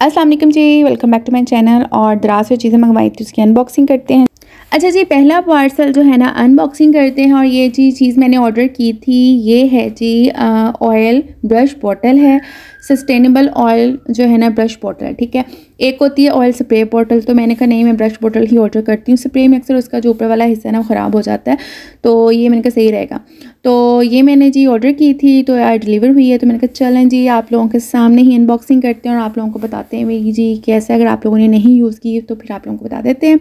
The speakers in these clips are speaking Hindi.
अस्सलाम वालेकुम जी, welcome back to my channel. और दराज से चीज़ें मंगवाई थी उसकी अनबॉक्सिंग करते हैं। अच्छा जी, पहला पार्सल जो है ना अनबॉक्सिंग करते हैं। और ये जी चीज़ मैंने ऑर्डर की थी, ये है जी ऑयल ब्रश बॉटल है। सस्टेनेबल ऑयल जो है ना ब्रश बॉटल, ठीक है। एक होती है ऑयल स्प्रे बॉटल, तो मैंने कहा नहीं, मैं ब्रश बॉटल ही ऑर्डर करती हूँ। स्प्रे में अक्सर उसका जो ऊपर वाला हिस्सा है ना ख़राब हो जाता है, तो ये मैंने कहा सही रहेगा। तो ये मैंने जी ऑर्डर की थी, तो यार डिलीवर हुई है। तो मैंने कहा चलें जी आप लोगों के सामने ही अनबॉक्सिंग करते हैं और आप लोगों को बताते हैं भाई जी कैसे। अगर आप लोगों ने नहीं यूज़ की तो फिर आप लोगों को बता देते हैं,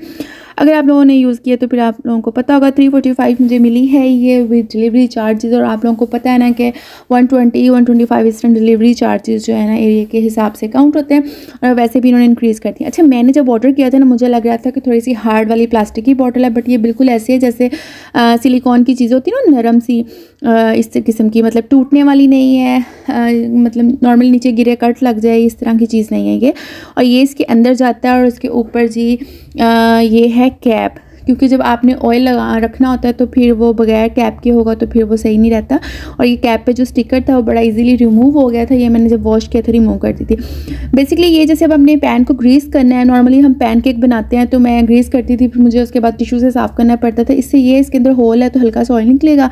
अगर आप लोगों ने यूज़ किया तो फिर आप लोगों को पता होगा। 345 मुझे मिली है ये विद डिलीवरी चार्जेस। और आप लोगों को पता है ना कि 125 इस टाइम डिलीवरी चार्जेस जो है ना एरिया के हिसाब से काउंट होते हैं, और वैसे भी इन्होंने इंक्रीज़ कर दिया। अच्छा, मैंने जब ऑर्डर किया था ना, मुझे लग रहा था कि थोड़ी सी हार्ड वाली प्लास्टिक की बॉटल है, बट ये बिल्कुल ऐसे है जैसे सिलिकॉन की चीज़ें होती है ना, नरम सी, इस किस्म की, मतलब टूटने वाली नहीं है। मतलब नॉर्मल नीचे गिरे कट लग जाए इस तरह की चीज़ नहीं है ये। और ये इसके अंदर जाता है और उसके ऊपर जी ये है कैप, क्योंकि जब आपने ऑयल लगा रखना होता है तो फिर वो बगैर कैप के होगा तो फिर वो सही नहीं रहता। और ये कैप पे जो स्टिकर था वो बड़ा इजीली रिमूव हो गया था। ये मैंने जब वॉश किया था रिमूव कर दी थी। बेसिकली ये जैसे अब अपने पैन को ग्रीस करना है, नॉर्मली हम पैनकेक बनाते हैं तो मैं ग्रीस करती थी, फिर मुझे उसके बाद टिश्यू से साफ़ करना पड़ता था। इससे ये इसके अंदर होल है तो हल्का सा ऑयल निकलेगा,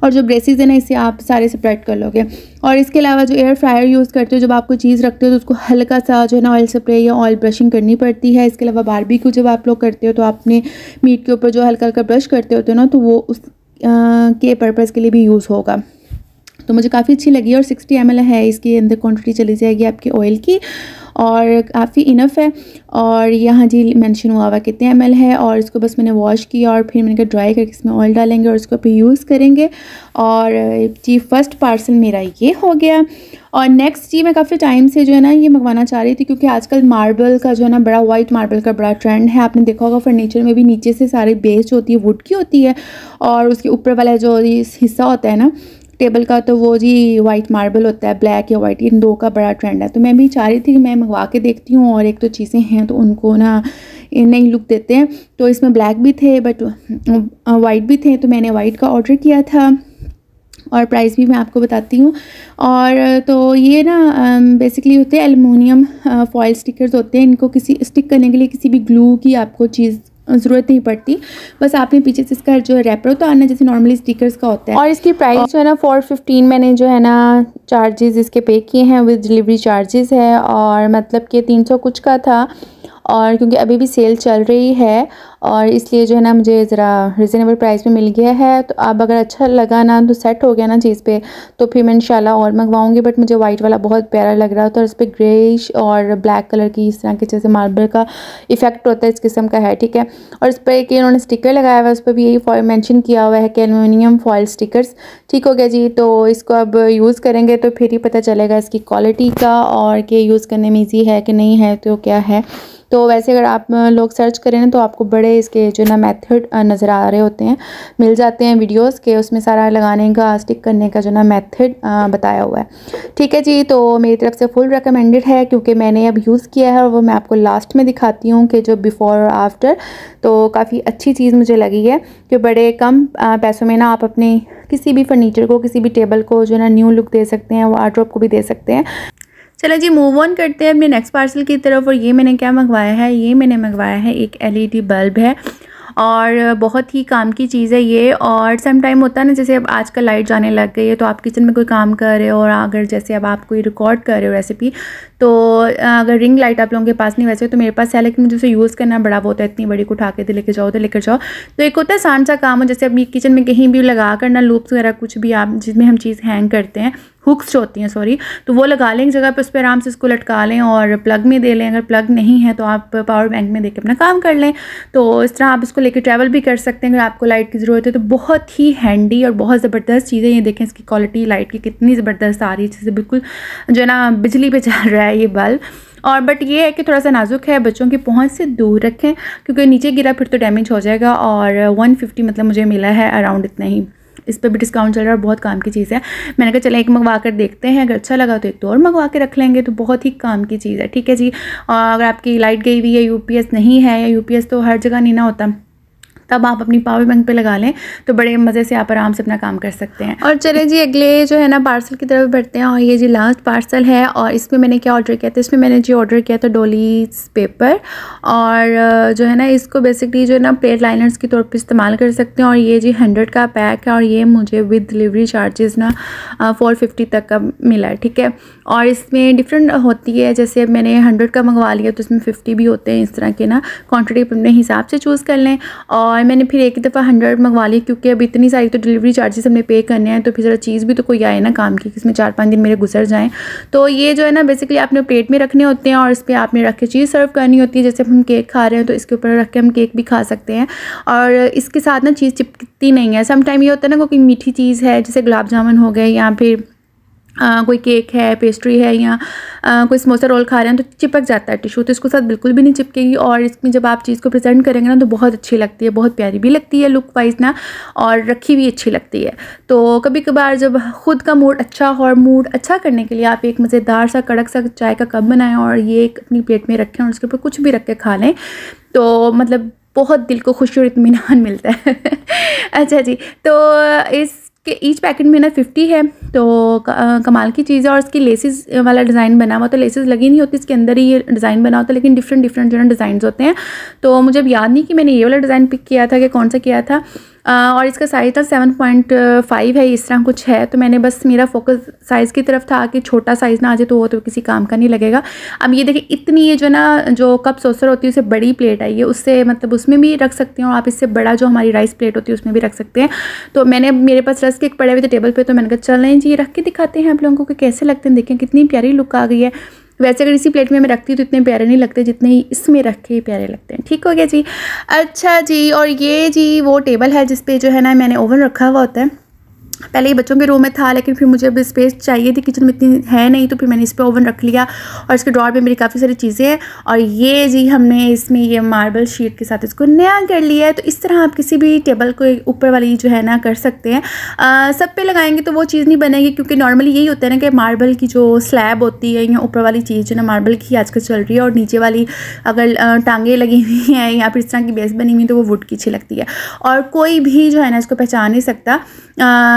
और जो ब्रेसिस है ना इससे आप सारे सेपरेट कर लोगे। और इसके अलावा जो एयर फ्रायर यूज़ करते हो, जब आपको चीज़ रखते हो तो उसको हल्का सा जो है ना ऑयल स्प्रे या ऑयल ब्रशिंग करनी पड़ती है। इसके अलावा बारबेक्यू जब आप लोग करते हो तो आपने मीट के ऊपर जो हल्का हल्का ब्रश करते होते हो ना, तो वो उस के पर्पज़ के लिए भी यूज़ होगा। तो मुझे काफ़ी अच्छी लगी। और 60 ml है इसके अंदर क्वांटिटी चली जाएगी आपके ऑयल की, और काफ़ी इनफ है। और यहाँ जी मेंशन हुआ हुआ कितने ml है। और इसको बस मैंने वॉश किया और फिर मैंने कहा ड्राई करके इसमें ऑयल डालेंगे और इसको फिर यूज़ करेंगे। और जी फर्स्ट पार्सल मेरा ये हो गया। और नेक्स्ट जी मैं काफ़ी टाइम से जो है ना ये मंगवाना चाह रही थी, क्योंकि आजकल मार्बल का जो है ना बड़ा वाइट मार्बल का बड़ा ट्रेंड है। आपने देखा होगा फर्नीचर में भी नीचे से सारी बेस होती है वुड की होती है, और उसके ऊपर वाला जो हिस्सा होता है ना टेबल का, तो वो जी वाइट मार्बल होता है, ब्लैक या वाइट, इन दो का बड़ा ट्रेंड है। तो मैं भी चाह रही थी कि मैं मंगवा के देखती हूँ, और एक तो चीज़ें हैं तो उनको ना नई लुक देते हैं। तो इसमें ब्लैक भी थे बट वाइट भी थे, तो मैंने वाइट का ऑर्डर किया था। और प्राइस भी मैं आपको बताती हूँ। और तो ये ना बेसिकली होते हैं एलुमिनियम फॉयल स्टिकर्स होते हैं। इनको किसी स्टिक करने के लिए किसी भी ग्लू की आपको चीज़ ज़रूरत नहीं पड़ती, बस आपने पीछे से इसका जो रैपर होता है ना जैसे नॉर्मली स्टिकर्स का होता है। और इसकी प्राइस जो है ना 415 मैंने जो है ना चार्जेस इसके पे किए हैं विद डिलीवरी चार्जेस है। और मतलब कि 300 कुछ का था, और क्योंकि अभी भी सेल चल रही है और इसलिए जो है ना मुझे ज़रा रिजनेबल प्राइस में मिल गया है। तो अब अगर अच्छा लगा ना, तो सेट हो गया ना चीज़ पे, तो फिर मैं इंशाल्लाह और मंगवाऊंगी। बट मुझे वाइट वाला बहुत प्यारा लग रहा था, और इस पर ग्रेइश और ब्लैक कलर की इस तरह के जैसे मार्बल का इफेक्ट होता है इस किस्म का है, ठीक है। और इस पर एक इन्होंने स्टिकर लगाया हुआ है, उस पर भी यही फॉयल मेंशन किया हुआ है कि एलुमिनियम फॉयल स्टिकर्स। ठीक हो गया जी। तो इसको अब यूज़ करेंगे तो फिर ही पता चलेगा इसकी क्वालिटी का, और कि यूज़ करने में ईजी है कि नहीं है, तो क्या है। तो वैसे अगर आप लोग सर्च करें ना तो आपको बड़े इसके जो ना मेथड नज़र आ रहे होते हैं, मिल जाते हैं वीडियोस के, उसमें सारा लगाने का स्टिक करने का जो ना मेथड बताया हुआ है। ठीक है जी। तो मेरी तरफ से फुल रिकमेंडेड है, क्योंकि मैंने अब यूज़ किया है, और वो मैं आपको लास्ट में दिखाती हूँ कि जो बिफ़ोर और आफ्टर। तो काफ़ी अच्छी चीज़ मुझे लगी है कि बड़े कम पैसों में ना आप अपने किसी भी फर्नीचर को, किसी भी टेबल को जो ना न्यू लुक दे सकते हैं, वार्डरोब को भी दे सकते हैं। चलो जी मूव ऑन करते हैं अपने नेक्स्ट पार्सल की तरफ। और ये मैंने क्या मंगवाया है, ये मैंने मंगवाया है एक LED बल्ब है, और बहुत ही काम की चीज़ है ये। और सम टाइम होता है ना, जैसे अब आजकल लाइट जाने लग गई है, तो आप किचन में कोई काम कर रहे हो, और अगर जैसे अब आप कोई रिकॉर्ड कर रहे हो रेसिपी, तो अगर रिंग लाइट आप लोगों के पास नहीं, वैसे तो मेरे पास है, लेकिन मुझे उसे यूज़ करना बड़ा वो होता है, इतनी बड़ी को उठा के तो लेकर जाओ तो लेकर जाओ। तो एक होता है आसान सा काम हो, जैसे अभी किचन में कहीं भी लगा करना लूप्स वगैरह कुछ भी आप जिसमें हम चीज़ हैंग करते हैं, हुक्स जो होती हैं सॉरी, तो वो लगा लें जगह पे, उस पर आराम से इसको लटका लें और प्लग में दे लें। अगर प्लग नहीं है तो आप पावर बैंक में देकर अपना काम कर लें। तो इस तरह आप इसको लेकर ट्रैवल भी कर सकते हैं अगर आपको लाइट की ज़रूरत है। तो बहुत ही हैंडी और बहुत ज़बरदस्त चीज़ें। ये देखें इसकी क्वालिटी लाइट की कितनी ज़बरदस्त आ रही है, जैसे बिल्कुल जो है ना बिजली पे चल रहा है ये बल्ब। और बट ये है कि थोड़ा सा नाजुक है, बच्चों की पहुंच से दूर रखें, क्योंकि नीचे गिरा फिर तो डैमेज हो जाएगा। और 150 मतलब मुझे मिला है अराउंड इतना ही। इस पर भी डिस्काउंट चल रहा है और बहुत काम की चीज़ है। मैंने कहा चलो एक मंगवा कर देखते हैं, अगर अच्छा लगा तो एक तो और मंगवा के रख लेंगे। तो बहुत ही काम की चीज़ है। ठीक है जी। अगर आपकी लाइट गई हुई है, UPS नहीं है, या UPS तो हर जगह नहीं ना होता, तब आप अपनी पावर बैंक पे लगा लें तो बड़े मज़े से आप आराम से अपना काम कर सकते हैं। और चले जी अगले जो है ना पार्सल की तरफ बढ़ते हैं। और ये जी लास्ट पार्सल है और इसमें मैंने क्या ऑर्डर किया था, इसमें मैंने जी ऑर्डर किया था डॉलीज पेपर। और जो है ना इसको बेसिकली जो है ना प्लेट लाइनर्स के तौर पे इस्तेमाल कर सकते हैं। और ये जी 100 का पैक है और ये मुझे विद डिलीवरी चार्जेस ना 450 तक का मिला है, ठीक है। और इसमें डिफरेंट होती है, जैसे मैंने 100 का मंगवा लिया तो इसमें 50 भी होते हैं, इस तरह के ना क्वान्टिटी अपने हिसाब से चूज़ कर लें। और मैंने फिर एक दफ़ा 100 मंगवा ली क्योंकि अब इतनी सारी तो डिलीवरी चार्जेस हमने पे करने हैं, तो फिर ज़रा चीज़ भी तो कोई आए ना काम की, इसमें 4-5 दिन मेरे गुजर जाएँ। तो ये जो है ना बेसिकली आपने प्लेट में रखने होते हैं और इस पर आपने रख के चीज़ सर्व करनी होती है। जैसे हम केक खा रहे हैं तो इसके ऊपर रख के हम केक भी खा सकते हैं और इसके साथ ना चीज़ चिपकती नहीं है। सम टाइम ये होता है ना कोई मीठी चीज़ है जैसे गुलाब जामुन हो गए या फिर कोई केक है, पेस्ट्री है या कोई समोसा रोल खा रहे हैं तो चिपक जाता है टिशू, तो इसके साथ बिल्कुल भी नहीं चिपकेगी। और इसमें जब आप चीज़ को प्रेजेंट करेंगे ना तो बहुत अच्छी लगती है, बहुत प्यारी भी लगती है लुक वाइज ना, और रखी भी अच्छी लगती है। तो कभी कभार जब ख़ुद का मूड अच्छा हो और मूड अच्छा करने के लिए आप एक मज़ेदार सा कड़क सा चाय का कप बनाएं और ये एक अपनी प्लेट में रखें और उसके ऊपर कुछ भी रख के खा लें तो मतलब बहुत दिल को खुशी और इत्मीनान मिलता है। अच्छा जी, तो इसके ईच पैकेट में ना 50 है, तो कमाल की चीज़ है। और इसकी लेसेस वाला डिज़ाइन बना हुआ, तो लेसेस लगी नहीं होती, इसके अंदर ही ये डिज़ाइन बना होता है, लेकिन डिफरेंट जो है डिज़ाइन होते हैं। तो मुझे अब याद नहीं कि मैंने ये वाला डिज़ाइन पिक किया था कि कौन सा किया था। और इसका साइज़ था 7.5 है, इस तरह कुछ है। तो मैंने बस मेरा फोकस साइज़ की तरफ था कि छोटा साइज़ ना आ जाए तो वो तो किसी काम का नहीं लगेगा। अब ये देखिए इतनी ये जो ना जो कप सॉसर होती है उससे बड़ी प्लेट आई है, उससे मतलब उसमें भी रख सकते हैं और आप इससे बड़ा जो हमारी राइस प्लेट होती है उसमें भी रख सकते हैं। तो मैंने मेरे पास रस्क केक पड़े हुए थे टेबल पे, तो मैंने कहा चलें जी रख के दिखाते हैं आप लोगों को कि कैसे लगते हैं। देखें कितनी प्यारी लुक आ गई है। वैसे अगर इसी प्लेट में मैं रखती तो इतने प्यारे नहीं लगते जितने ही इसमें रख के प्यारे लगते हैं। ठीक हो गया जी। अच्छा जी, और ये जी वो टेबल है जिस पे जो है ना मैंने ओवन रखा हुआ होता है। पहले ये बच्चों के रूम में था लेकिन फिर मुझे अब स्पेस चाहिए थी, किचन में इतनी है नहीं, तो फिर मैंने इस पे ओवन रख लिया। और इसके ड्रॉर में मेरी काफ़ी सारी चीज़ें हैं। और ये जी हमने इसमें ये मार्बल शीट के साथ इसको नया कर लिया है। तो इस तरह आप किसी भी टेबल को ऊपर वाली जो है ना कर सकते हैं। सब पे लगाएंगे तो वो चीज़ नहीं बनेगी, क्योंकि नॉर्मली यही होता है ना कि मार्बल की जो स्लैब होती है या ऊपर वाली चीज़ जो ना मार्बल की आजकल चल रही है, और नीचे वाली अगर टांगे लगी हुई हैं या फिर इस तरह की बेस बनी हुई तो वो वुड की अच्छी लगती है। और कोई भी जो है ना इसको पहचान नहीं सकता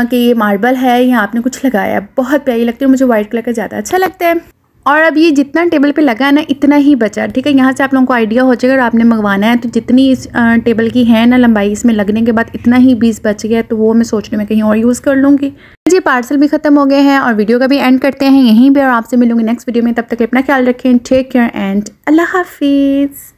कि ये मार्बल है या आपने कुछ लगाया है। बहुत प्यारी लगती है, मुझे वाइट कलर का ज़्यादा अच्छा लगता है। और अब ये जितना टेबल पे लगा है ना इतना ही बचा, ठीक है। यहाँ से आप लोगों को आइडिया हो जाएगा, अगर आपने मंगवाना है तो जितनी इस टेबल की है ना लंबाई, इसमें लगने के बाद इतना ही 20 बच गया, तो वो मैं सोच रही हूँ मैं कहीं और यूज़ कर लूँगी जी। पार्सल भी ख़त्म हो गए हैं और वीडियो का भी एंड करते हैं यहीं पे, और आपसे मिलूँगी नेक्स्ट वीडियो में। तब तक अपना ख्याल रखें, टेक केयर एंड अल्लाह हाफिज़।